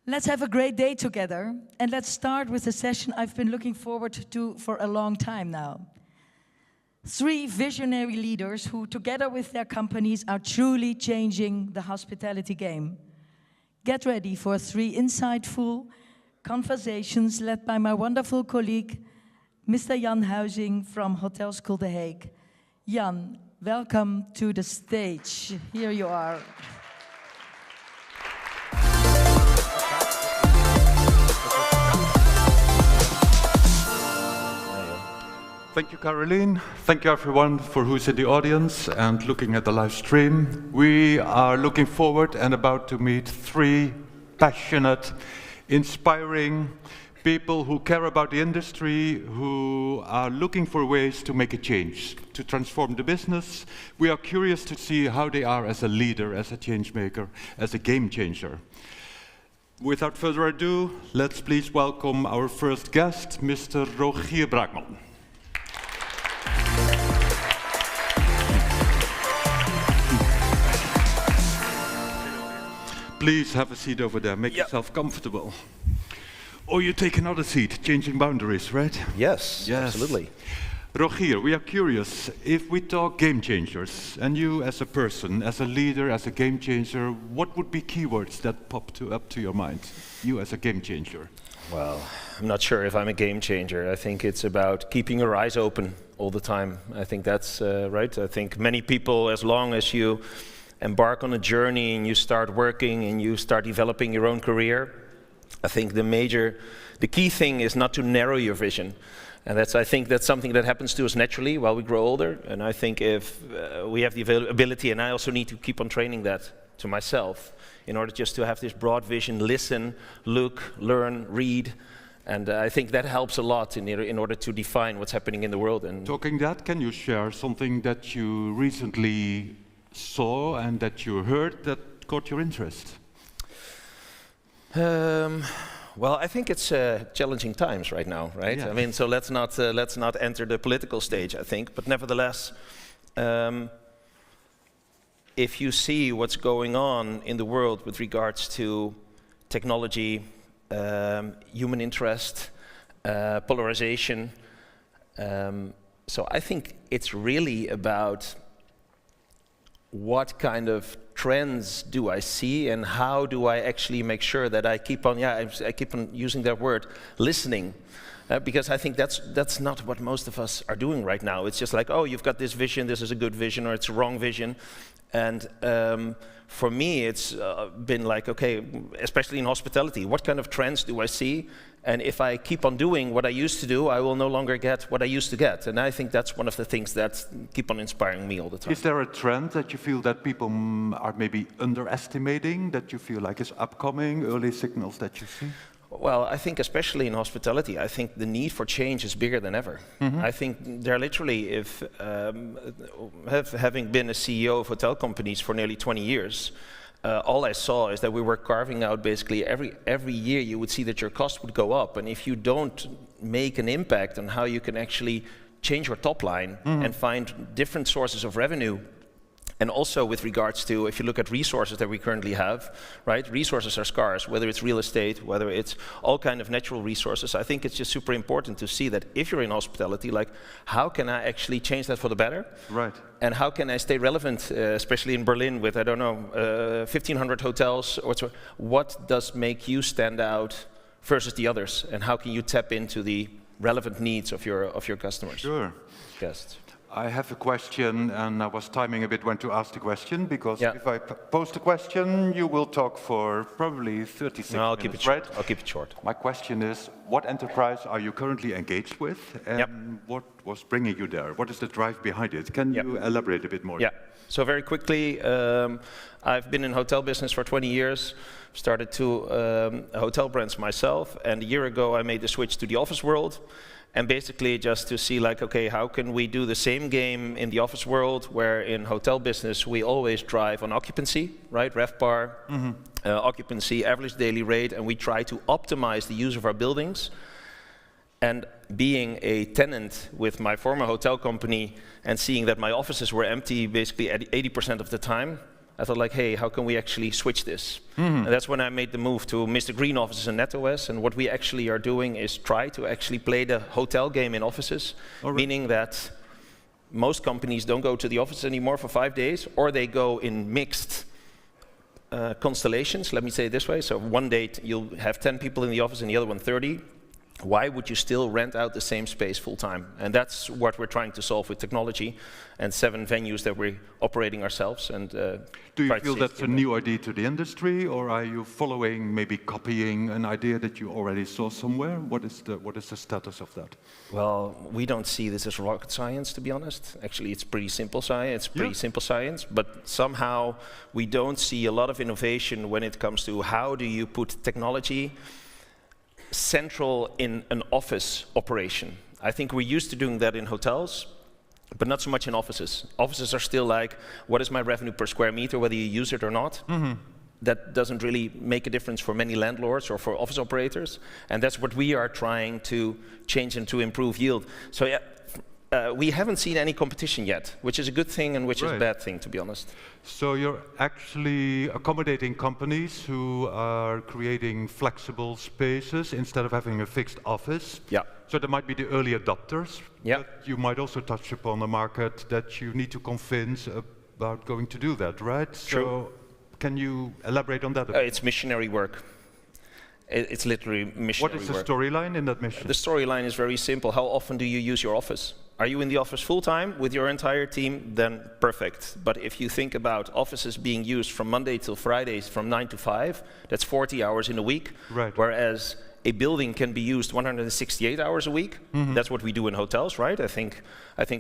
Let's have a great day together, and let's start with a session I've been looking forward to for a long time now. 3 visionary leaders who, together with their companies, are truly changing the hospitality game. Get ready for 3 insightful conversations led by my wonderful colleague, Mr. Jan Huizing from Hotel School The Hague. Jan, welcome to the stage. Here you are. Thank you, Caroline. Thank you, everyone, for who's in the audience and looking at the live stream. We are looking forward and about to meet 3 passionate, inspiring people who care about the industry, who are looking for ways to make a change, to transform the business. We are curious to see how they are as a leader, as a change maker, as a game changer. Without further ado, let's please welcome our first guest, Mr. Rogier Braakman. Please have a seat over there. Make yourself comfortable. Or you take another seat, changing boundaries, right? Yes, absolutely. Rogier, we are curious, if we talk game changers, and you as a person, as a leader, as a game changer, what would be keywords that pop up to your mind? You as a game changer. Well, I'm not sure if I'm a game changer. I think it's about keeping your eyes open all the time. I think that's right. I think many people, as long as you embark on a journey and you start working and you start developing your own career, I think the key thing is not to narrow your vision. And I think that's something that happens to us naturally while we grow older. And I think if we have the ability, and I also need to keep on training that to myself, in order just to have this broad vision, listen, look, learn, read. And I think that helps a lot in order to define what's happening in the world. And talking that, can you share something that you recently saw and that you heard that caught your interest? Well, I think it's challenging times right now, right? Yeah. I mean, so let's not enter the political stage, I think. But nevertheless, if you see what's going on in the world with regards to technology, human interest, polarization, so I think it's really about what kind of trends do I see and how do I actually make sure that I keep on, I keep on using that word, listening. Because I think that's not what most of us are doing right now. It's just like, oh, you've got this vision, this is a good vision, or it's a wrong vision. And for me, it's been like, okay, especially in hospitality, what kind of trends do I see? And if I keep on doing what I used to do, I will no longer get what I used to get. And I think that's one of the things that keep on inspiring me all the time. Is there a trend that you feel that people are maybe underestimating, that you feel like is upcoming, early signals that you see? Well, I think especially in hospitality, I think the need for change is bigger than ever. I think there literally, if having been a CEO of hotel companies for nearly 20 years, all I saw is that we were carving out basically every year you would see that your cost would go up. And if you don't make an impact on how you can actually change your top line and find different sources of revenue. And also with regards to, if you look at resources that we currently have, right? Resources are scarce, whether it's real estate, whether it's all kind of natural resources. I think it's just super important to see that if you're in hospitality, like, how can I actually change that for the better? Right. And how can I stay relevant, especially in Berlin with, I don't know, 1,500 hotels? Or what does make you stand out versus the others? And how can you tap into the relevant needs of your customers? Sure. Guests. I have a question, and I was timing a bit when to ask the question, because if I pose the question, you will talk for probably 36 minutes, I'll keep it short. I'll keep it short. My question is, what enterprise are you currently engaged with, and what was bringing you there? What is the drive behind it? Can you elaborate a bit more? Yeah, so very quickly, I've been in hotel business for 20 years, started 2 hotel brands myself, and a year ago I made the switch to the office world. And basically just to see like, okay, how can we do the same game in the office world, where in hotel business we always drive on occupancy, right? RevPAR, occupancy, average daily rate, and we try to optimize the use of our buildings. And being a tenant with my former hotel company and seeing that my offices were empty basically at 80% of the time, I thought like, hey, how can we actually switch this? And that's when I made the move to Mr. Green offices in NetOS. And what we actually are doing is try to actually play the hotel game in offices, meaning that most companies don't go to the office anymore for 5 days, or they go in mixed constellations, let me say it this way. So one day you'll have 10 people in the office and the other one 30. Why would you still rent out the same space full time? And that's what we're trying to solve with technology and 7 venues that we're operating ourselves. And do you feel that's a new idea to the industry, or are you following, maybe copying an idea that you already saw somewhere? What is the status of that? Well, we don't see this as rocket science, to be honest. Actually, it's pretty simple science. But somehow we don't see a lot of innovation when it comes to how do you put technology central in an office operation. I think we're used to doing that in hotels, but not so much in offices. Offices are still like, what is my revenue per square meter, whether you use it or not? That doesn't really make a difference for many landlords or for office operators, and that's what we are trying to change and to improve yield. So yeah, we haven't seen any competition yet, which is a good thing and which is a bad thing, to be honest. So you're actually accommodating companies who are creating flexible spaces instead of having a fixed office. Yeah. So there might be the early adopters, yeah. but you might also touch upon a market that you need to convince about going to do that, right? True. So can you elaborate on that a bit? It's missionary work. It's literally missionary work. What is the storyline in that mission? The storyline is very simple. How often do you use your office? Are you in the office full time with your entire team? Then perfect. But if you think about offices being used from Monday till Fridays from 9 to 5, that's 40 hours in a week. Right. Whereas a building can be used 168 hours a week. That's what we do in hotels, right? I think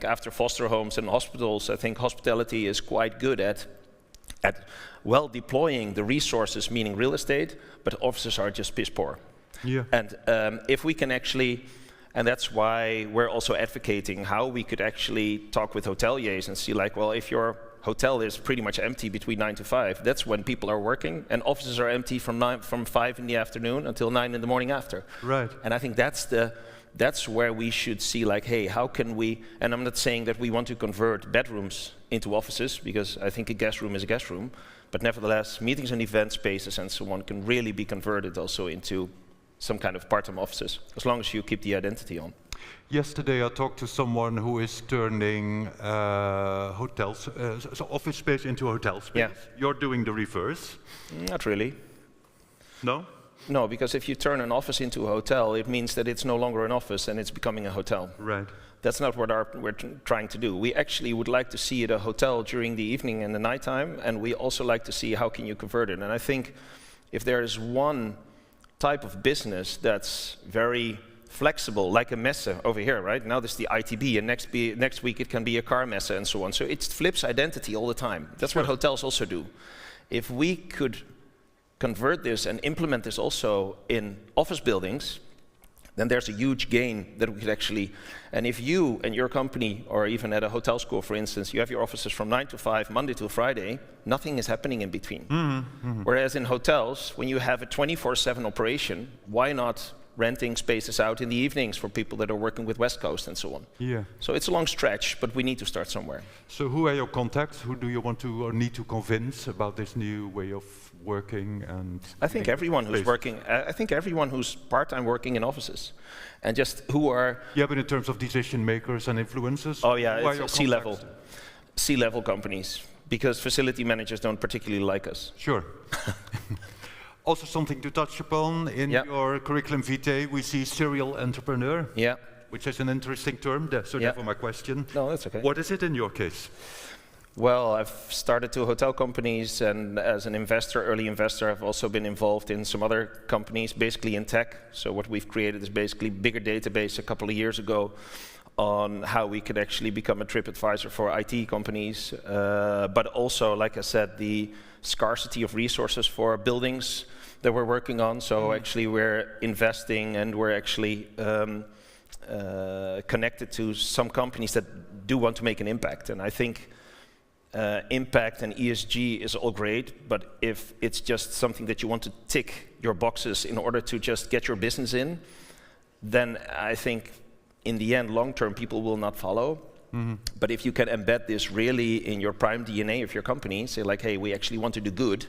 after foster homes and hospitals, I think hospitality is quite good at well deploying the resources, meaning real estate, but offices are just piss poor. Yeah. And if we can actually, and that's why we're also advocating how we could actually talk with hoteliers and see like, well, if your hotel is pretty much empty between 9 to 5, that's when people are working, and offices are empty from 5 in the afternoon until 9 in the morning after. Right. And I think that's where we should see like, hey, how can we, and I'm not saying that we want to convert bedrooms into offices, because I think a guest room is a guest room, but nevertheless, meetings and event spaces and so on can really be converted also into some kind of part-time offices, as long as you keep the identity on. Yesterday I talked to someone who is turning hotels, so office space into hotel space. Yeah. You're doing the reverse. Not really. No? No, because if you turn an office into a hotel, it means that it's no longer an office and it's becoming a hotel. Right. That's not what we're trying to do. We actually would like to see it a hotel during the evening and the nighttime, and we also like to see how can you convert it. And I think if there is one type of business that's very flexible, like a messe over here, right? Now there's the ITB, and next week it can be a car messe and so on. So it flips identity all the time. That's what hotels also do. If we could convert this and implement this also in office buildings, then there's a huge gain that we could actually, and if you and your company, or even at a hotel school, for instance, you have your offices from 9 to 5, Monday to Friday, nothing is happening in between. Whereas in hotels, when you have a 24/7 operation, why not renting spaces out in the evenings for people that are working with West Coast and so on? Yeah. So it's a long stretch, but we need to start somewhere. So who are your contacts? Who do you want to or need to convince about this new way of working? And I think everyone who's working, I think everyone who's part-time working in offices, and just who are... Yeah, but in terms of decision makers and influencers? Oh yeah, who are your it's C-level companies, because facility managers don't particularly like us. Sure. Also something to touch upon in your curriculum vitae, we see serial entrepreneur, which is an interesting term, so therefore my question. No, that's okay. What is it in your case? Well, I've started 2 hotel companies, and as an investor, early investor, I've also been involved in some other companies, basically in tech. So what we've created is basically a bigger database a couple of years ago on how we could actually become a TripAdvisor for IT companies, but also, like I said, the scarcity of resources for buildings that we're working on. So actually we're investing, and we're actually connected to some companies that do want to make an impact. And I think impact and ESG is all great, but if it's just something that you want to tick your boxes in order to just get your business in, then I think in the end, long term, people will not follow. But if you can embed this really in your prime DNA of your company, say like, hey, we actually want to do good,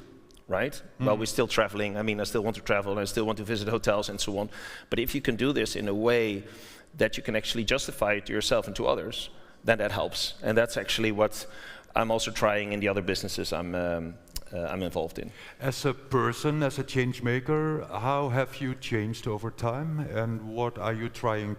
right? Well, we're still traveling. I mean, I still want to travel, and I still want to visit hotels and so on. But if you can do this in a way that you can actually justify it to yourself and to others, then that helps. And that's actually what I'm also trying in the other businesses I'm involved in. As a person, as a change maker, how have you changed over time, and how are you trying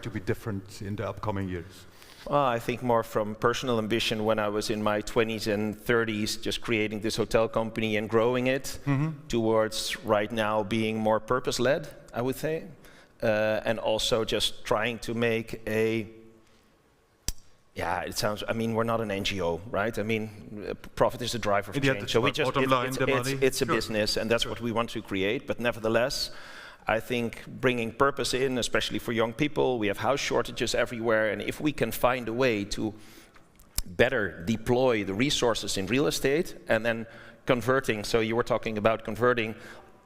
to be different in the upcoming years? I think more from personal ambition when I was in my 20s and 30s, just creating this hotel company and growing it, towards right now being more purpose-led, I would say. And also just trying to make I mean, we're not an NGO, right? I mean, profit is the driver of change. So it's a business, and that's what we want to create. But nevertheless, I think bringing purpose in, especially for young people, we have house shortages everywhere, and if we can find a way to better deploy the resources in real estate and then converting, so you were talking about converting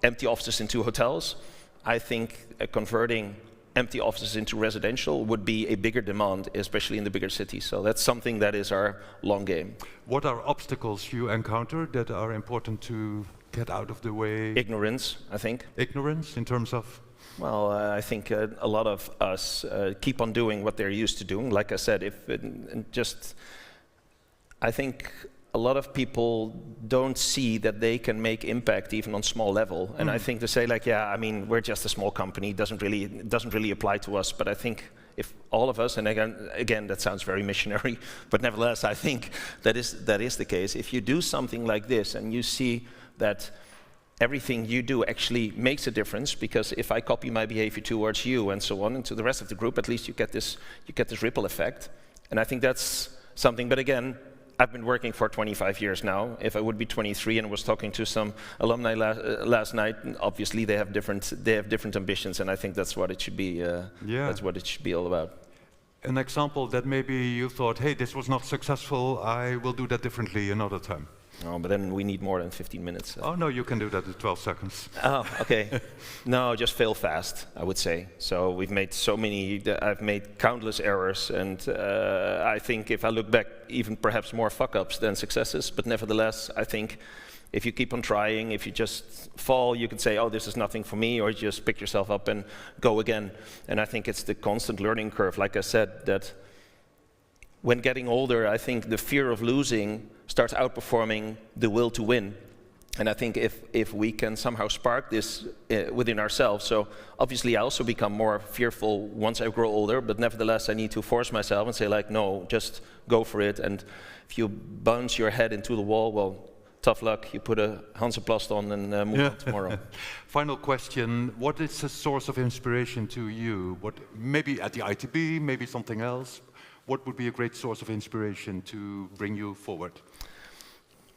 empty offices into hotels, I think converting empty offices into residential would be a bigger demand, especially in the bigger cities. So that's something that is our long game. What are obstacles you encounter that are important to get out of the way? Ignorance, I think. Ignorance in terms of? Well, I think a lot of us keep on doing what they're used to doing. Like I said, I think a lot of people don't see that they can make impact even on small level. And I think to say like, yeah, I mean, we're just a small company, it doesn't really apply to us. But I think if all of us, and again, that sounds very missionary, but nevertheless, I think that is the case. If you do something like this and you see that everything you do actually makes a difference, because if I copy my behavior towards you and so on, and to the rest of the group, at least you get this ripple effect. And I think that's something, but again, I've been working for 25 years now. If I would be 23 and was talking to some alumni last night, obviously they have different ambitions, and I think that's what it should be. That's what it should be all about. An example that maybe you thought, hey, this was not successful, I will do that differently another time. No, but then we need more than 15 minutes. Oh no, you can do that in 12 seconds. Oh, okay. No, just fail fast, I would say. So I've made countless errors, and I think if I look back, even perhaps more fuck-ups than successes, but nevertheless, I think if you keep on trying, if you just fall, you can say, oh, this is nothing for me, or just pick yourself up and go again. And I think it's the constant learning curve, like I said, that when getting older, I think the fear of losing starts outperforming the will to win. And I think if we can somehow spark this within ourselves, so obviously I also become more fearful once I grow older, but nevertheless I need to force myself and say like, no, just go for it. And if you bounce your head into the wall, well, tough luck, you put a Hansaplast on and move on tomorrow. Final question, what is a source of inspiration to you? Maybe at the ITB, maybe something else? What would be a great source of inspiration to bring you forward?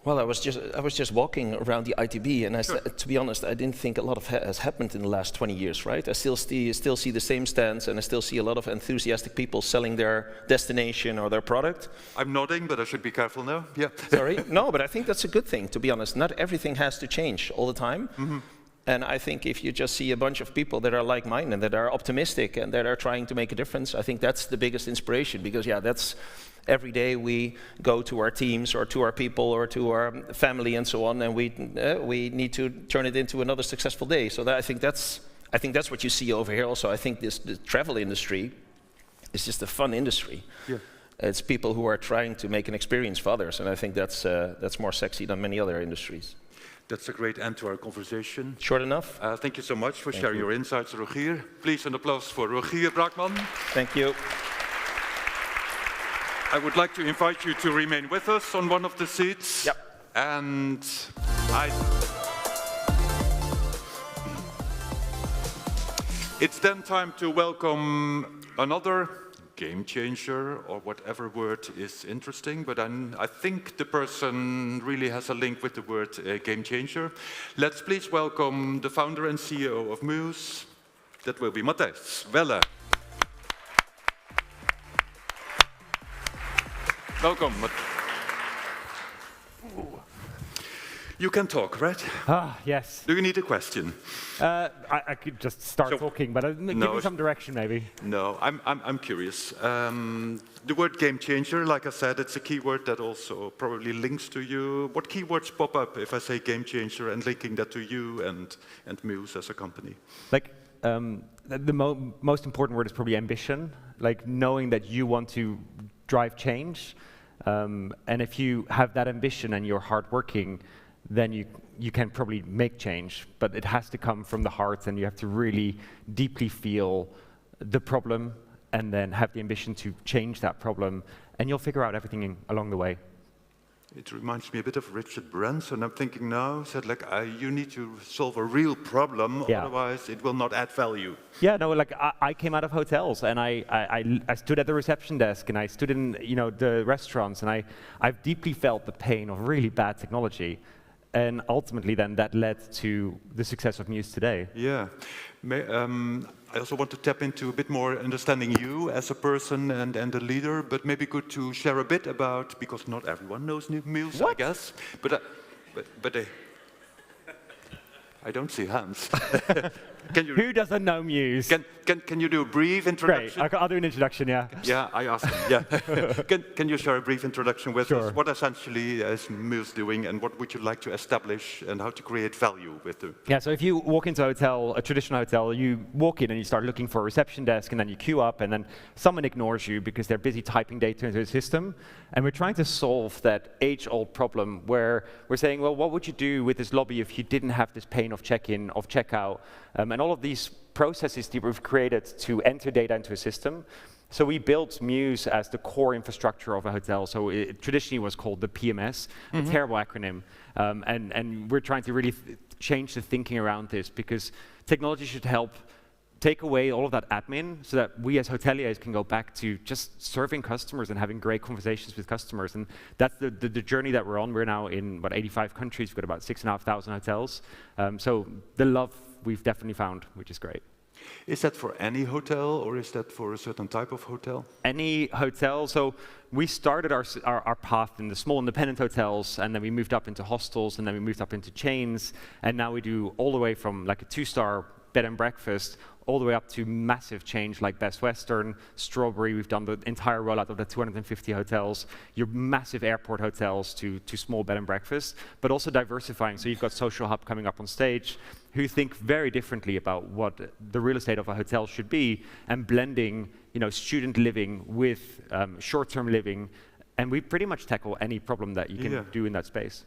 Well, I was just walking around the ITB, and to be honest, I didn't think a lot has happened in the last 20 years, right? I still see the same stands, and I still see a lot of enthusiastic people selling their destination or their product. I'm nodding, but I should be careful now. Yeah. Sorry? No, but I think that's a good thing, to be honest. Not everything has to change all the time. And I think if you just see a bunch of people that are like-minded, that are optimistic, and that are trying to make a difference, I think that's the biggest inspiration. Because that's every day we go to our teams or to our people or to our family and so on, and we need to turn it into another successful day. So I think that's what you see over here. Also, I think the travel industry is just a fun industry. Yeah. It's people who are trying to make an experience for others, and I think that's more sexy than many other industries. That's a great end to our conversation. Short enough? Thank you so much for sharing your insights, Rogier. Please, an applause for Rogier Braakman. Thank you. I would like to invite you to remain with us on one of the seats. Yep. And it's then time to welcome another game changer, or whatever word is interesting, but I think the person really has a link with the word game changer. Let's please welcome the founder and CEO of Muse. That will be Matthijs Welle. Welcome. You can talk, right? Yes. Do you need a question? I could just start talking, but give me some direction, maybe. No, I'm curious. The word game changer, like I said, it's a keyword that also probably links to you. What keywords pop up if I say game changer and linking that to you and Muse as a company? Like, the most important word is probably ambition, like knowing that you want to drive change. And if you have that ambition and you're hardworking, then you can probably make change, but it has to come from the heart, and you have to really deeply feel the problem and then have the ambition to change that problem, and you'll figure out everything along the way. It reminds me a bit of Richard Branson. I'm thinking now, said like, you need to solve a real problem, otherwise it will not add value. Yeah, no, like I came out of hotels, and I stood at the reception desk, and I stood in the restaurants, and I've deeply felt the pain of really bad technology. And ultimately, then, that led to the success of Muse today. Yeah. I also want to tap into a bit more understanding you as a person and a leader, but maybe good to share a bit about, because not everyone knows Muse, I guess. But I don't see hands. Who doesn't know Muse? Can you do a brief introduction? Great, I'll do an introduction, yeah. Yeah, I asked him, yeah. Can you share a brief introduction with us? What essentially is Muse doing, and what would you like to establish, and how to create value with them? Yeah, so if you walk into a hotel, a traditional hotel, you walk in and you start looking for a reception desk, and then you queue up, and then someone ignores you because they're busy typing data into the system. And we're trying to solve that age-old problem where we're saying, well, what would you do with this lobby if you didn't have this pain of check-in, of check-out, and all of these processes that we've created to enter data into a system. So we built Muse as the core infrastructure of a hotel. So it traditionally was called the PMS, a terrible acronym. And we're trying to really change the thinking around this, because technology should help take away all of that admin so that we as hoteliers can go back to just serving customers and having great conversations with customers. And that's the journey that we're on. We're now in about 85 countries. We've got about 6,500 hotels. So the love we've definitely found, which is great. Is that for any hotel, or is that for a certain type of hotel? Any hotel. So we started our path in the small independent hotels, and then we moved up into hostels, and then we moved up into chains, and now we do all the way from like a 2-star bed and breakfast all the way up to massive change like Best Western, Strawberry. We've done the entire rollout of the 250 hotels, your massive airport hotels to small bed and breakfast, but also diversifying. So you've got Social Hub coming up on stage, who think very differently about what the real estate of a hotel should be, and blending student living with short-term living. And we pretty much tackle any problem that you can do in that space.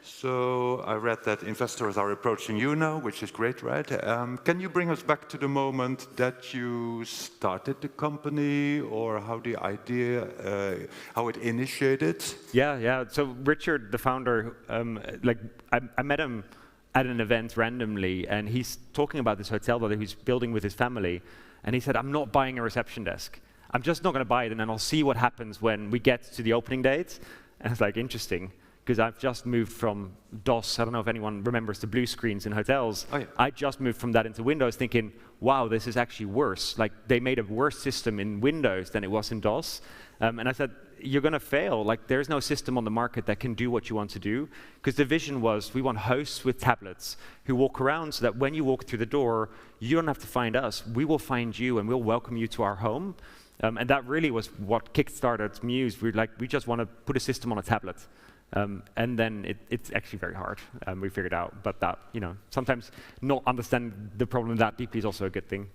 So I read that investors are approaching you now, which is great, right? Can you bring us back to the moment that you started the company, or how the idea, how it initiated? Yeah. So Richard, the founder, I met him at an event randomly, and he's talking about this hotel that he's building with his family, and he said, I'm not buying a reception desk. I'm just not going to buy it, and then I'll see what happens when we get to the opening date. And it's like, interesting. Because I've just moved from DOS. I don't know if anyone remembers the blue screens in hotels. Oh, yeah. I just moved from that into Windows, thinking, wow, this is actually worse. Like, they made a worse system in Windows than it was in DOS. And I said, you're going to fail. Like, there's no system on the market that can do what you want to do. Because the vision was, we want hosts with tablets who walk around so that when you walk through the door, you don't have to find us. We will find you, and we'll welcome you to our home. And that really was what kickstarted Muse. We just want to put a system on a tablet. And then it's actually very hard. We figured out, but that, sometimes not understanding the problem that deeply is also a good thing.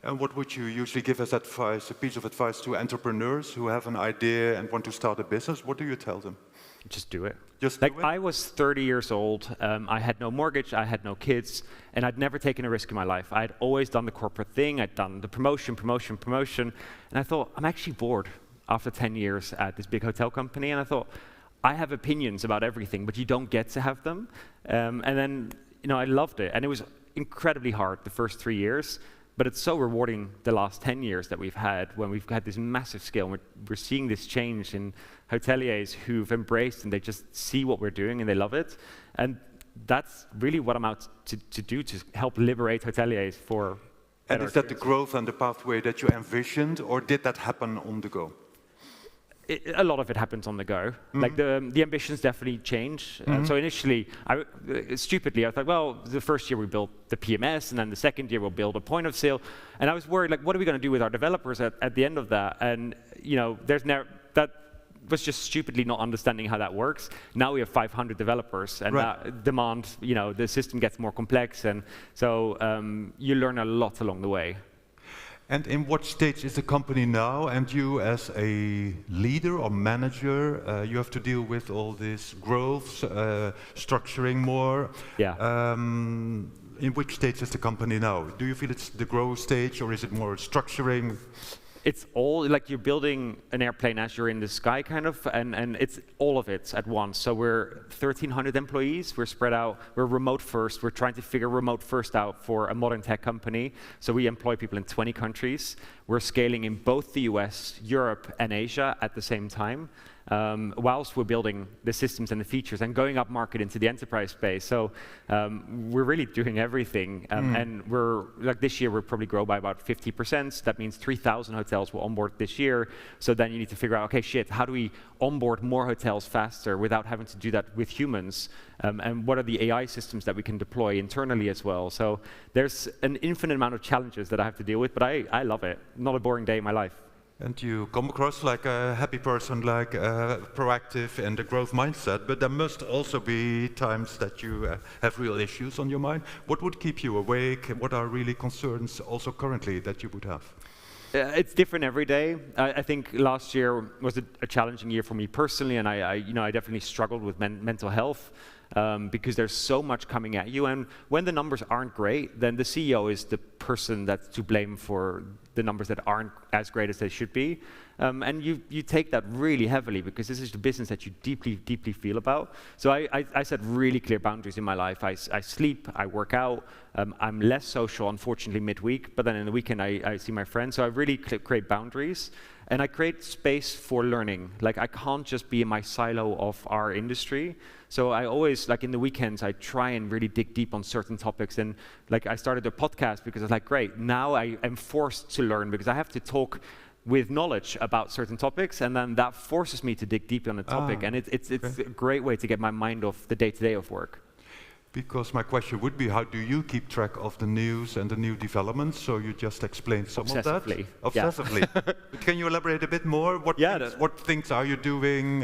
And what would you usually give as advice, a piece of advice to entrepreneurs who have an idea and want to start a business? What do you tell them? Just do it. Just do it? I was 30 years old. I had no mortgage. I had no kids. And I'd never taken a risk in my life. I'd always done the corporate thing. I'd done the promotion. And I thought, I'm actually bored after 10 years at this big hotel company. And I thought, I have opinions about everything, but you don't get to have them. And then, I loved it. And it was incredibly hard the first 3 years, but it's so rewarding the last 10 years that we've had, when we've had this massive scale. We're seeing this change in hoteliers who've embraced, and they just see what we're doing and they love it. And that's really what I'm out to do, to help liberate hoteliers for. And is that the growth and the pathway that you envisioned, or did that happen on the go? a lot of it happens on the go. Like the ambitions definitely change. So initially, stupidly, I thought, well, the first year we built the PMS, and then the second year we'll build a point of sale. And I was worried, like, what are we going to do with our developers at the end of that? And that was just stupidly not understanding how that works. Now we have 500 developers, and that demand, the system gets more complex, and so you learn a lot along the way. And in what stage is the company now? And you, as a leader or manager, you have to deal with all this growth, structuring more. Yeah. In which stage is the company now? Do you feel it's the growth stage, or is it more structuring? It's all like you're building an airplane as you're in the sky, kind of, and it's all of it at once. So we're 1,300 employees. We're spread out. We're remote first. We're trying to figure remote first out for a modern tech company. So we employ people in 20 countries. We're scaling in both the US, Europe, and Asia at the same time, whilst we're building the systems and the features and going up market into the enterprise space. So we're really doing everything. And we're like this year, we'll probably grow by about 50%. That means 3,000 hotels will onboard this year. So then you need to figure out, okay, shit, how do we onboard more hotels faster without having to do that with humans? And what are the AI systems that we can deploy internally as well? So there's an infinite amount of challenges that I have to deal with, but I love it. Not a boring day in my life. And you come across like a happy person, like proactive and a growth mindset, but there must also be times that you have real issues on your mind. What would keep you awake? What are really concerns also currently that you would have? It's different every day. I think last year was a challenging year for me personally, and I definitely struggled with mental health. Because there's so much coming at you, and when the numbers aren't great, then the CEO is the person that's to blame for the numbers that aren't as great as they should be. And you take that really heavily, because this is the business that you deeply, deeply feel about. So I set really clear boundaries in my life. I sleep, I work out, I'm less social, unfortunately, midweek, but then in the weekend I see my friends. So I really create boundaries. And I create space for learning. Like, I can't just be in my silo of our industry. So I always, like in the weekends, I try and really dig deep on certain topics. And like, I started a podcast because I was like, great, now I am forced to learn, because I have to talk with knowledge about certain topics, and then that forces me to dig deep on the topic. And it's a great way to get my mind off the day-to-day of work. Because my question would be, how do you keep track of the news and the new developments? So you just explained some of that. Obsessively. But can you elaborate a bit more? What things are you doing?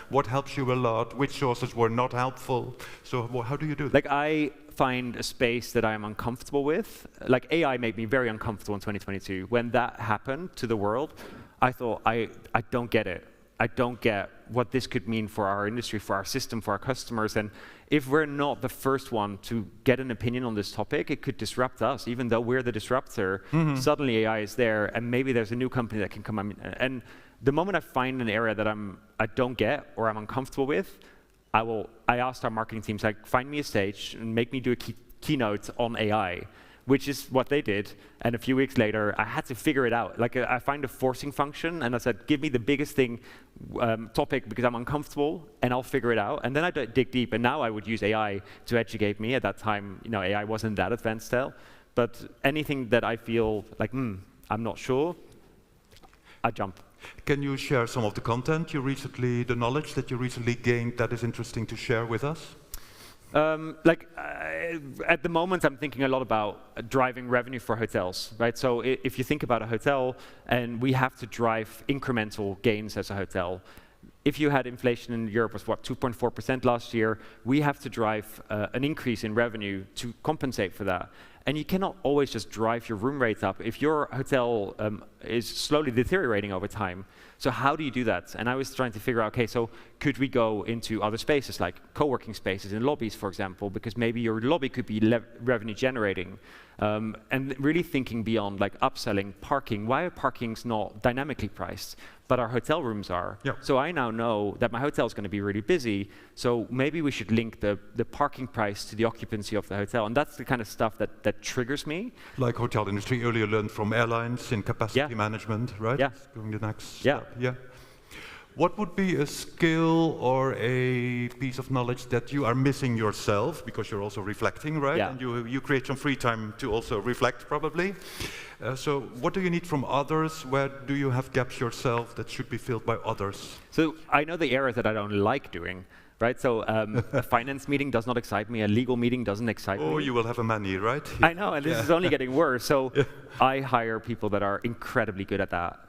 What helps you a lot? Which sources were not helpful? So how do you do that? Like, I find a space that I am uncomfortable with. Like, AI made me very uncomfortable in 2022. When that happened to the world, I thought, I don't get it. I don't get what this could mean for our industry, for our system, for our customers. And if we're not the first one to get an opinion on this topic, it could disrupt us. Even though we're the disruptor, suddenly AI is there, and maybe there's a new company that can come in. And the moment I find an area that I don't get or I'm uncomfortable with, I asked our marketing teams, like, find me a stage and make me do a keynote on AI, which is what they did. And a few weeks later, I had to figure it out. Like, I find a forcing function, and I said, give me the biggest topic, because I'm uncomfortable, and I'll figure it out. And then I dig deep, and now I would use AI to educate me. At that time, AI wasn't that advanced still. But anything that I feel like, I'm not sure, I jump. Can you share some of the content the knowledge that you recently gained that is interesting to share with us? At the moment, I'm thinking a lot about driving revenue for hotels, right? So if you think about a hotel, and we have to drive incremental gains as a hotel. If you had inflation in Europe was 2.4% last year, we have to drive an increase in revenue to compensate for that. And you cannot always just drive your room rates up if your hotel is slowly deteriorating over time. So how do you do that? And I was trying to figure out, okay, so could we go into other spaces, like co-working spaces in lobbies, for example, because maybe your lobby could be revenue generating. And really thinking beyond, like, upselling, parking. Why are parkings not dynamically priced, but our hotel rooms are? Yep. So I now know that my hotel is going to be really busy, so maybe we should link the parking price to the occupancy of the hotel. And that's the kind of stuff that triggers me. Like hotel industry earlier learned from airlines in capacity management, right? Yeah. Going the next step. Yeah. What would be a skill or a piece of knowledge that you are missing yourself, because you're also reflecting, right? Yeah. And you create some free time to also reflect, probably. So what do you need from others? Where do you have gaps yourself that should be filled by others? So I know the areas that I don't like doing, right? So a finance meeting does not excite me. A legal meeting doesn't excite me. Oh, you will have a many, right? I know, and this is only getting worse. So I hire people that are incredibly good at that,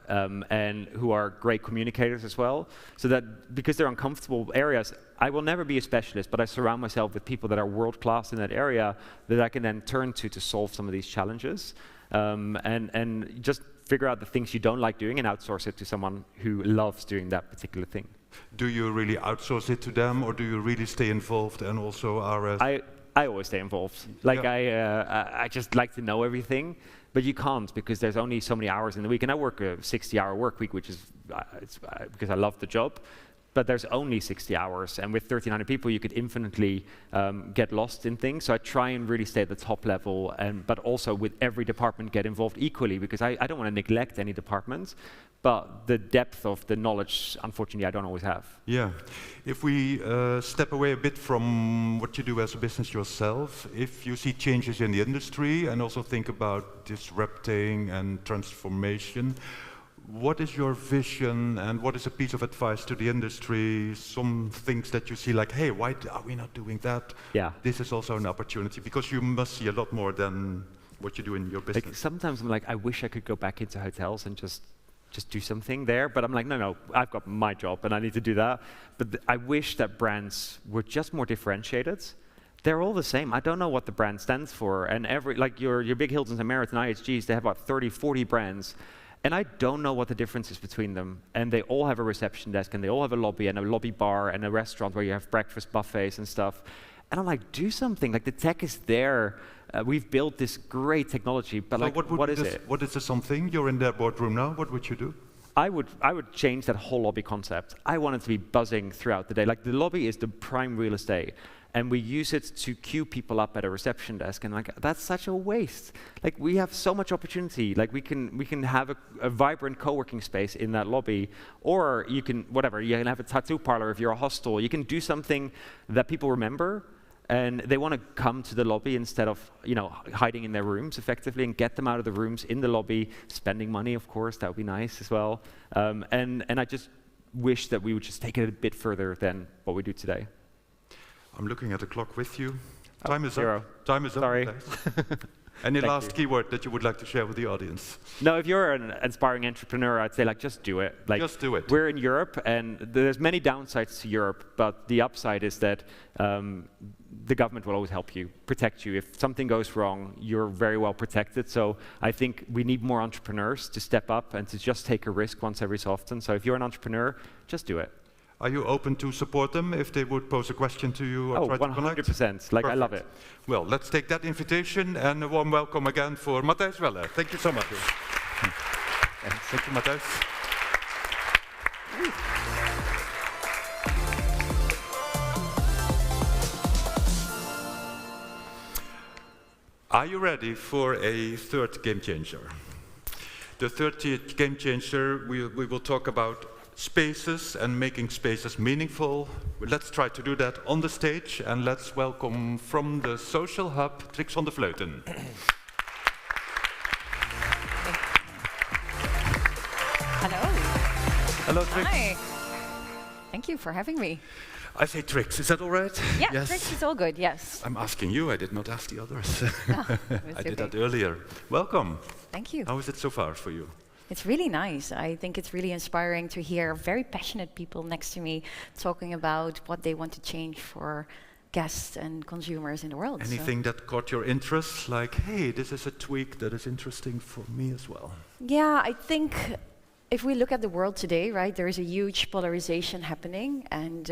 and who are great communicators as well. So that because they're uncomfortable areas, I will never be a specialist, but I surround myself with people that are world class in that area that I can then turn to solve some of these challenges, and just figure out the things you don't like doing and outsource it to someone who loves doing that particular thing. Do you really outsource it to them, or do you really stay involved and also are? I always stay involved. Like I just like to know everything, but you can't because there's only so many hours in the week, and I work a 60-hour work week, which is because I love the job. But there's only 60 hours, and with 1,300 people, you could infinitely get lost in things. So I try and really stay at the top level, but also with every department get involved equally, because I don't want to neglect any departments. But the depth of the knowledge, unfortunately, I don't always have. Yeah. If we step away a bit from what you do as a business yourself, if you see changes in the industry and also think about disrupting and transformation, what is your vision and what is a piece of advice to the industry? Some things that you see like, hey, why are we not doing that? Yeah. This is also an opportunity, because you must see a lot more than what you do in your business. Like sometimes I'm like, I wish I could go back into hotels and just do something there. But I'm like, no, I've got my job and I need to do that. But I wish that brands were just more differentiated. They're all the same. I don't know what the brand stands for. And like your big Hiltons and Marriott and IHGs, they have about 30, 40 brands. And I don't know what the difference is between them. And they all have a reception desk, and they all have a lobby and a lobby bar and a restaurant where you have breakfast buffets and stuff. And I'm like, do something. Like the tech is there. We've built this great technology, but so like, what is it? What is the something? You're in their boardroom now. What would you do? I would change that whole lobby concept. I want it to be buzzing throughout the day. Like the lobby is the prime real estate, and we use it to queue people up at a reception desk. And like that's such a waste. Like we have so much opportunity. Like we can have a vibrant co-working space in that lobby, or you can you can have a tattoo parlor if you're a hostel. You can do something that people remember, and they want to come to the lobby instead of hiding in their rooms effectively, and get them out of the rooms in the lobby, spending money, of course, that would be nice as well. And I just wish that we would just take it a bit further than what we do today. I'm looking at the clock with you. Oh, Time is 0. up. Time is Sorry. up. Any Thank last you. keyword that you would like to share with the audience? No, if you're an aspiring entrepreneur, I'd say like just do it. Like Just do it. We're in Europe, and there's many downsides to Europe, but the upside is that the government will always help you, protect you. If something goes wrong, you're very well protected. So I think we need more entrepreneurs to step up and to just take a risk once every so often. So if you're an entrepreneur, just do it. Are you open to support them if they would pose a question to you or try to connect? 100%. Like, I love it. Well, let's take that invitation, and a warm welcome again for Matthijs Weller. Thank you so much. Thank you, Matthijs. Are you ready for a third game changer? The third game changer, we will talk about spaces and making spaces meaningful. Let's try to do that on the stage, and let's welcome from the social hub, Trix van der Vleuten. Hello. Hello, Trix. Hi. Thank you for having me. I say Trix, is that all right? Yeah, Yes. Trix is all good, yes. I'm asking you, I did not ask the others. It's I did okay. that earlier. Welcome. Thank you. How is it so far for you? It's really nice. I think it's really inspiring to hear very passionate people next to me talking about what they want to change for guests and consumers in the world. Anything that caught your interest? Like, hey, this is a tweak that is interesting for me as well. Yeah, I think if we look at the world today, right, there is a huge polarization happening, and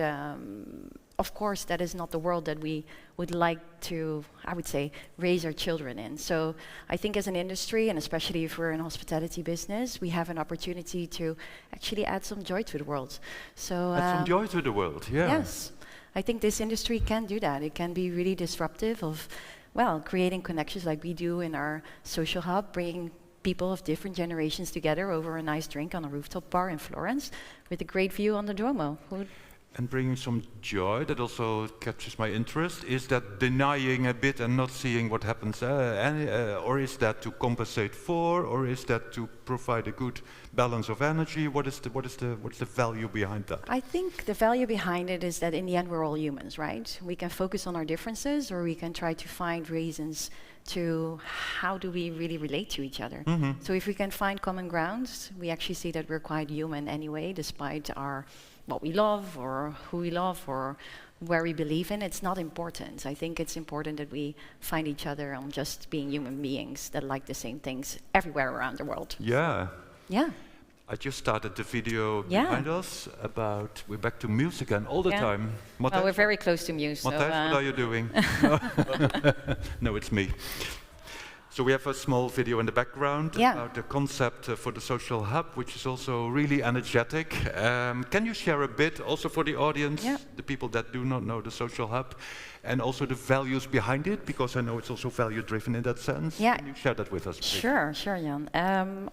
of course that is not the world that we would like to, I would say, raise our children in. So I think as an industry, and especially if we're in hospitality business, we have an opportunity to actually add some joy to the world. So Add some joy to the world, yeah. yes, I think this industry can do that. It can be really disruptive of, well, creating connections like we do in our social hub, bringing people of different generations together over a nice drink on a rooftop bar in Florence with a great view on the Duomo. And bringing some joy, that also captures my interest. Is that denying a bit and not seeing what happens, or is that to compensate for, or is that to provide a good balance of energy? What's the value behind that? I think the value behind it is that in the end we're all humans, right? We can focus on our differences, or we can try to find reasons to how do we really relate to each other. So if we can find common grounds, we actually see that we're quite human anyway, despite our what we love or who we love or where we believe in. It's not important. I think it's important that we find each other on just being human beings that like the same things everywhere around the world. Yeah. Yeah. I just started the video behind us about, we're back to music again all the time. Well, we're very close to music. Matthijs, what are you doing? No, it's me. So we have a small video in the background about the concept for the social hub, which is also really energetic. Can you share a bit also for the audience, the people that do not know the social hub, and also the values behind it? Because I know it's also value-driven in that sense. Yeah. Can you share that with us, please? Sure, Jan.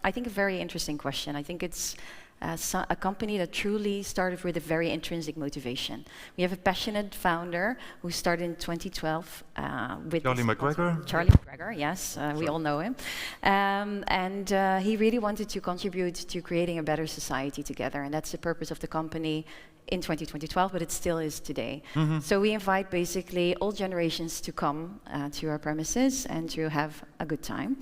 I think a very interesting question. I think it's a company that truly started with a very intrinsic motivation. We have a passionate founder who started in 2012 with Charlie McGregor. Charlie McGregor, yes, we all know him. And he really wanted to contribute to creating a better society together, and that's the purpose of the company in 2012, but it still is today. So we invite basically all generations to come to our premises and to have a good time.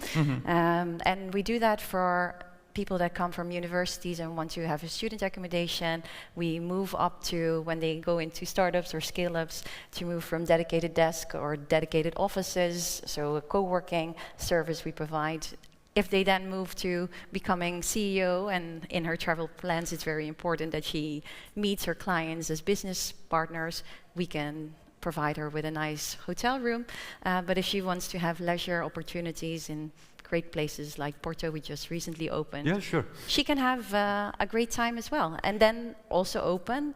And we do that for people that come from universities and want to have a student accommodation. We move up to when they go into startups or scale-ups to move from dedicated desk or dedicated offices, so a co-working service we provide. If they then move to becoming CEO, and in her travel plans it's very important that she meets her clients as business partners, we can provide her with a nice hotel room. But if she wants to have leisure opportunities in great places like Porto, we just recently opened. Yeah, sure. She can have a great time as well. And then also open,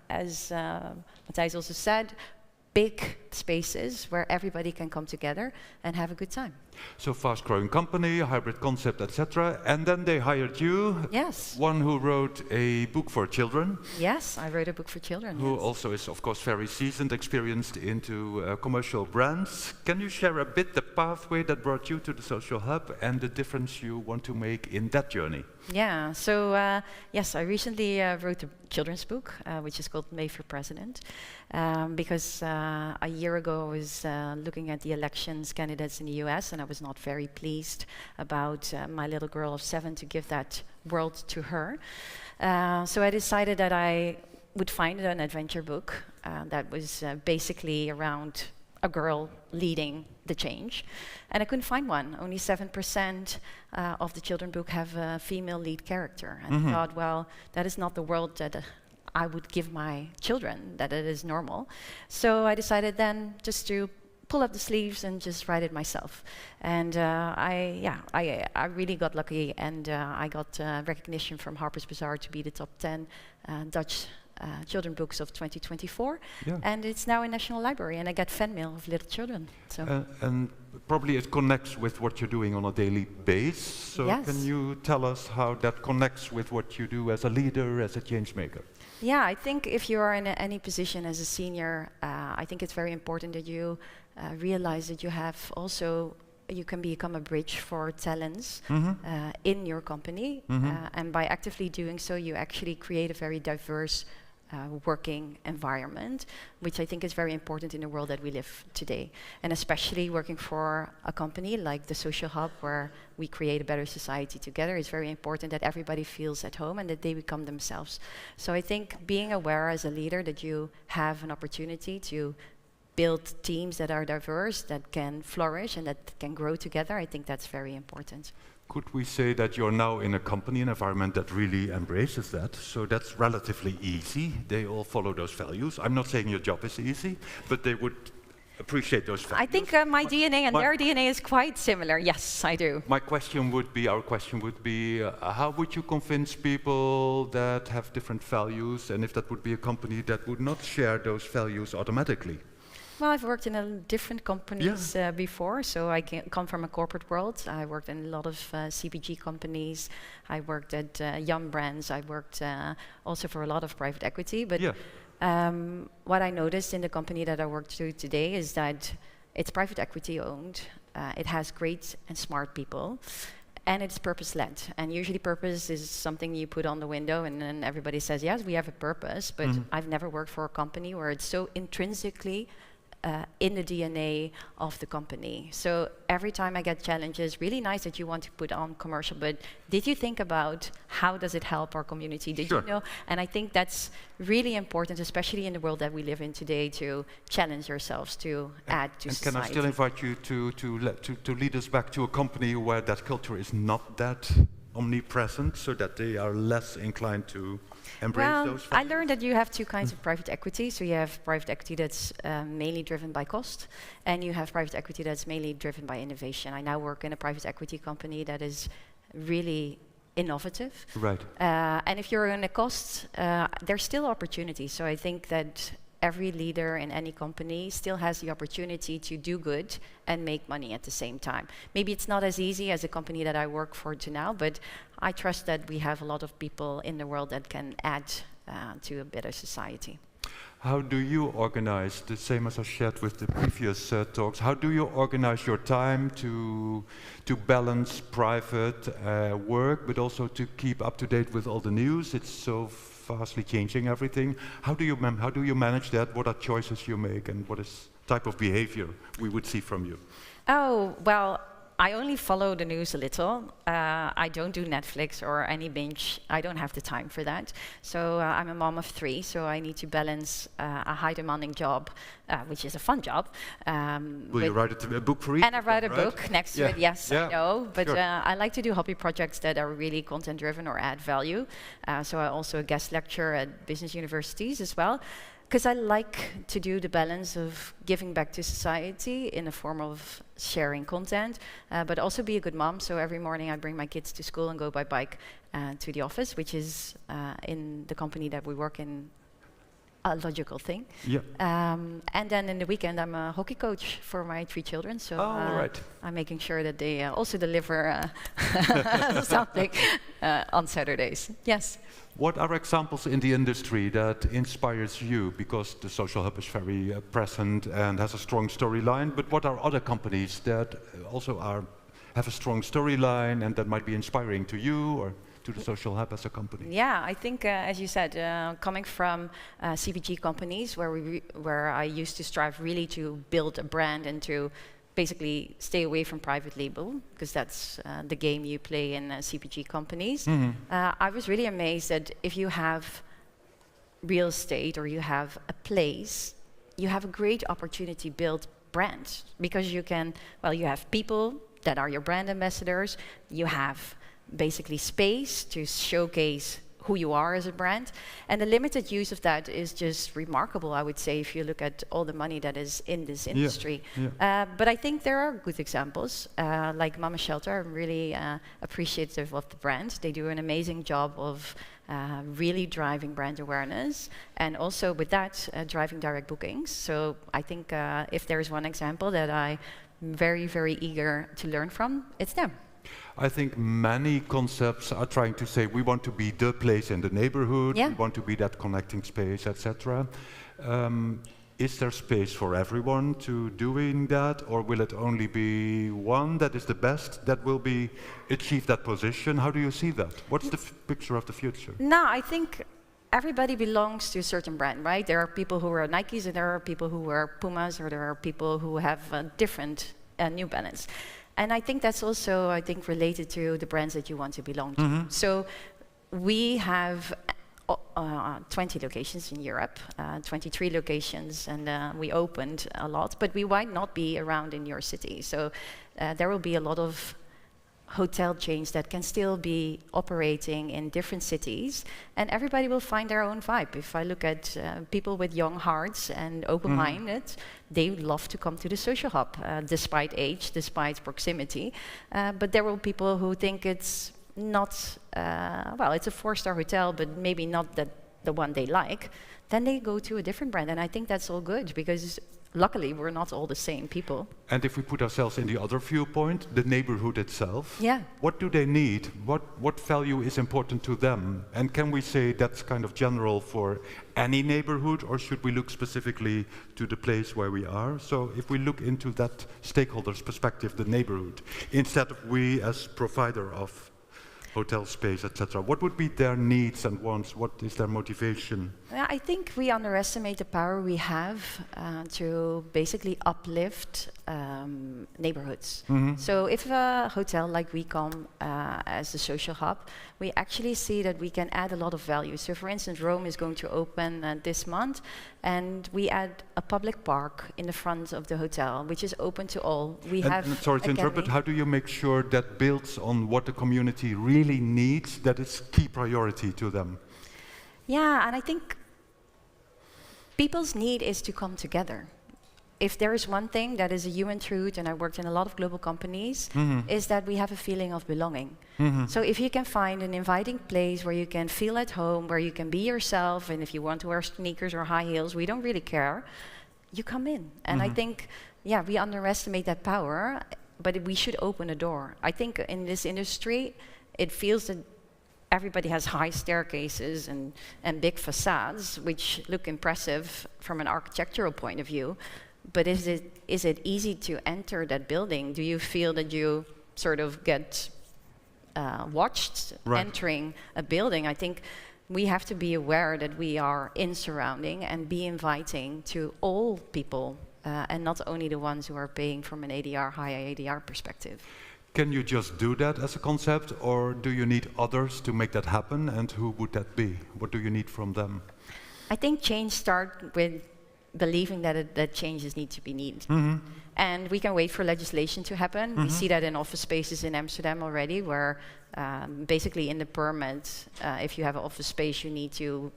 as Matthijs also said, big spaces where everybody can come together and have a good time. So fast-growing company, hybrid concept, etc. And then they hired you. Yes. One who wrote a book for children. Yes, I wrote a book for children. Who also is, of course, very seasoned, experienced into commercial brands. Can you share a bit the pathway that brought you to the social hub and the difference you want to make in that journey? Yeah, so yes, I recently wrote a children's book, which is called Made for President, because a year ago I was looking at the elections candidates in the US, and I was not very pleased about my little girl of 7 to give that world to her. So I decided that I would find an adventure book that was basically around a girl leading the change. And I couldn't find one. Only 7% of the children book have a female lead character. And I thought, well, that is not the world that I would give my children, that it is normal. So I decided then just to pull up the sleeves and just write it myself. And I really got lucky, and I got recognition from Harper's Bazaar to be the top 10 Dutch children books of 2024, and it's now in National Library, and I get fan mail of little children. So and probably it connects with what you're doing on a daily basis. So can you tell us how that connects with what you do as a leader, as a change maker? Yeah, I think if you are in any position as a senior, I think it's very important that you realize that you have also you can become a bridge for talents in your company, and by actively doing so, you actually create a very diverse working environment, which I think is very important in the world that we live today. And especially working for a company like the Social Hub, where we create a better society together, is very important that everybody feels at home and that they become themselves. So I think being aware as a leader that you have an opportunity to build teams that are diverse, that can flourish and that can grow together, I think that's very important. Could we say that you're now in a company environment that really embraces that? So that's relatively easy. They all follow those values. I'm not saying your job is easy, but they would appreciate those values. I think my DNA and their DNA is quite similar. Yes, I do. My question would be, our question would be, how would you convince people that have different values, and if that would be a company that would not share those values automatically? Well, I've worked in different companies before, so I come from a corporate world. I worked in a lot of CPG companies. I worked at Yum Brands. I worked also for a lot of private equity. But what I noticed in the company that I work to today is that it's private equity owned. It has great and smart people. And it's purpose-led. And usually purpose is something you put on the window and then everybody says, yes, we have a purpose. But I've never worked for a company where it's so intrinsically in the DNA of the company. So every time I get challenges, really nice that you want to put on commercial, but did you think about how does it help our community? Did you know? And I think that's really important, especially in the world that we live in today, to challenge yourselves to add to society. Can I still invite you to lead us back to a company where that culture is not that omnipresent, so that they are less inclined to embrace those I learned that you have two kinds of private equity. So you have private equity that's mainly driven by cost, and you have private equity that's mainly driven by innovation. I now work in a private equity company that is really innovative. Right. And if you're in a cost, there's still opportunity. So I think that every leader in any company still has the opportunity to do good and make money at the same time. Maybe it's not as easy as a company that I work for to now, but I trust that we have a lot of people in the world that can add to a better society. How do you organize, the same as I shared with the previous talks, how do you organize your time to balance private work, but also to keep up to date with all the news? It's so fastly changing everything. How do you manage that? What are choices you make, and what is type of behavior we would see from you? Oh, well, I only follow the news a little. I don't do Netflix or any binge. I don't have the time for that. So I'm a mom of 3, so I need to balance a high-demanding job, which is a fun job. Will you write a book for each? And I write a book next to it, yes, I know. But I like to do hobby projects that are really content-driven or add value. So I also guest lecture at business universities as well, because I like to do the balance of giving back to society in the form of sharing content, but also be a good mom. So every morning I bring my kids to school and go by bike to the office, which is in the company that we work in, a logical thing. And then in the weekend I'm a hockey coach for my 3 children. So I'm making sure that they also deliver something on Saturdays. Yes. What are examples in the industry that inspires you? Because the social hub is very present and has a strong storyline, but what are other companies that also have a strong storyline and that might be inspiring to you or to the social hub as a company? Yeah, I think, as you said, coming from CPG companies where I used to strive really to build a brand and to basically stay away from private label, because that's the game you play in CPG companies. I was really amazed that if you have real estate or you have a place, you have a great opportunity to build brands, because you can, well, you have people that are your brand ambassadors, you have basically space to showcase who you are as a brand, and the limited use of that is just remarkable, I would say, if you look at all the money that is in this industry. But I think there are good examples, like Mama Shelter. I'm really appreciative of the brand. They do an amazing job of really driving brand awareness, and also with that, driving direct bookings. So I think if there is one example that I'm very, very eager to learn from, it's them. I think many concepts are trying to say we want to be the place in the neighborhood, we want to be that connecting space, etc. Is there space for everyone to doing that, or will it only be one that is the best that will be achieve that position? How do you see that? What's the picture of the future? No, I think everybody belongs to a certain brand, right? There are people who wear Nikes, and there are people who wear Pumas, or there are people who have different New Balance. And I think that's also, I think, related to the brands that you want to belong to. So we have 20 locations in Europe, 23 locations, and we opened a lot, but we might not be around in your city. So there will be a lot of hotel chains that can still be operating in different cities, and everybody will find their own vibe. If I look at people with young hearts and open-minded, they would love to come to the social hub, despite age, despite proximity. But there will be people who think it's not, well, it's a 4-star hotel, but maybe not the one they like. then they go to a different brand. And I think that's all good, because luckily we're not all the same people. And if we put ourselves in the other viewpoint, the neighborhood itself, Yeah. what do they need? What value is important to them? And can we say that's kind of general for any neighborhood, or should we look specifically to the place where we are? So if we look into that stakeholder's perspective, the neighborhood, instead of we as provider of hotel space, etc., what would be their needs and wants? What is their motivation? I think we underestimate the power we have to basically uplift neighborhoods. So if a hotel like we come as a social hub, we actually see that we can add a lot of value. So for instance, Rome is going to open this month, and we add a public park in the front of the hotel, which is open to all. We have sorry to interrupt, but how do you make sure that builds on what the community really needs, that is key priority to them? Yeah, and I think people's need is to come together. If there is one thing that is a human truth, and I worked in a lot of global companies, is that we have a feeling of belonging. So if you can find an inviting place where you can feel at home, where you can be yourself, and if you want to wear sneakers or high heels, we don't really care, you come in. And I think, yeah, we underestimate that power, but we should open a door. I think in this industry, it feels that everybody has high staircases and big facades, which look impressive from an architectural point of view. But is it easy to enter that building? Do you feel that you sort of get watched entering a building? I think we have to be aware that we are in surrounding and be inviting to all people, and not only the ones who are paying from an ADR, high ADR perspective. Can you just do that as a concept, or do you need others to make that happen? And who would that be? What do you need from them? I think change starts with believing that changes need to be needed. And we can wait for legislation to happen. We see that in office spaces in Amsterdam already, where basically in the permit, if you have an office space, you need to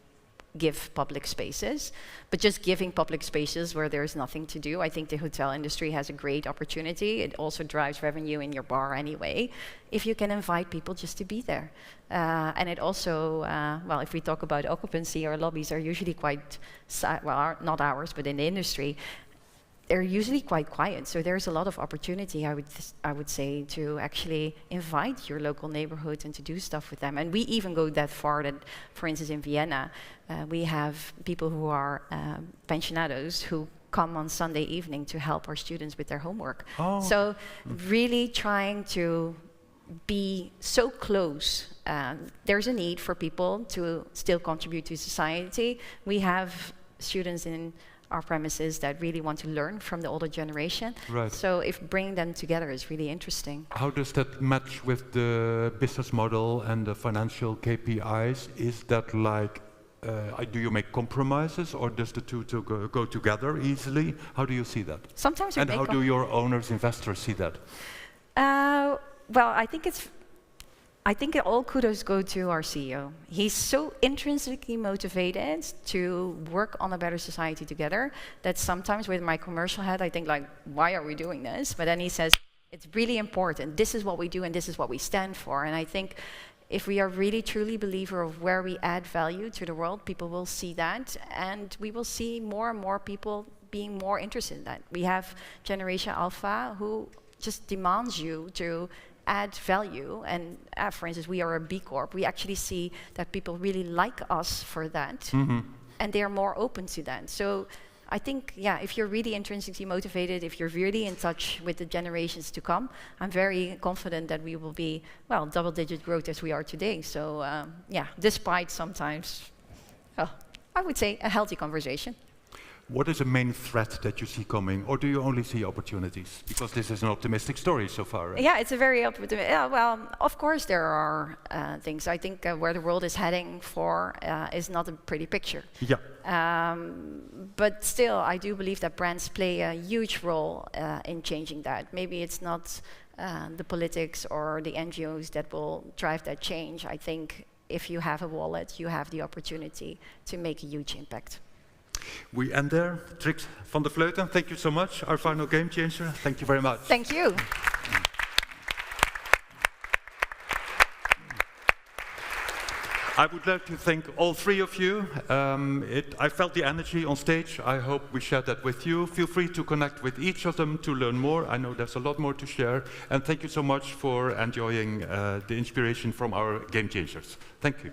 give public spaces. But just giving public spaces where there's nothing to do, I think the hotel industry has a great opportunity. It also drives revenue in your bar anyway, if you can invite people just to be there. And it also, well, if we talk about occupancy, our lobbies are usually quite, well, not ours, but in the industry, they're usually quite quiet. So there's a lot of opportunity, I would say, to actually invite your local neighborhood and to do stuff with them. And we even go that far that, for instance, in Vienna, we have people who are pensionados who come on Sunday evening to help our students with their homework. So really trying to be so close. There's a need for people to still contribute to society. We have students in our premises that really want to learn from the older generation. So if bringing them together is really interesting. How does that match with the business model and the financial KPIs? Is that like, do you make compromises, or does the two go together easily? How do you see that? Sometimes we and make how do your owners, investors see that? Well, I think all kudos go to our CEO. He's so intrinsically motivated to work on a better society together that sometimes with my commercial head, I think like, why are we doing this? But then he says, it's really important. This is what we do and this is what we stand for. And I think if we are really truly believer of where we add value to the world, people will see that, and we will see more and more people being more interested in that. We have Generation Alpha who just demands you to add value, and for instance, we are a B Corp. We actually see that people really like us for that, and they are more open to that. So I think, yeah, if you're really intrinsically motivated, if you're really in touch with the generations to come, I'm very confident that we will be, well, double-digit growth as we are today. So yeah, despite sometimes, well, I would say a healthy conversation. What is the main threat that you see coming, or do you only see opportunities? Because this is an optimistic story so far. Right? Yeah, it's a very optimistic. Yeah, well, of course there are things. I think where the world is heading for is not a pretty picture. Yeah. But still, I do believe that brands play a huge role in changing that. Maybe it's not the politics or the NGOs that will drive that change. I think if you have a wallet, you have the opportunity to make a huge impact. We end there. Trix van der Vleuten, thank you so much. Our final game changer. Thank you very much. Thank you. I would like to thank all three of you. I felt the energy on stage. I hope we share that with you. Feel free to connect with each of them to learn more. I know there's a lot more to share. And thank you so much for enjoying the inspiration from our Gamechangers. Thank you.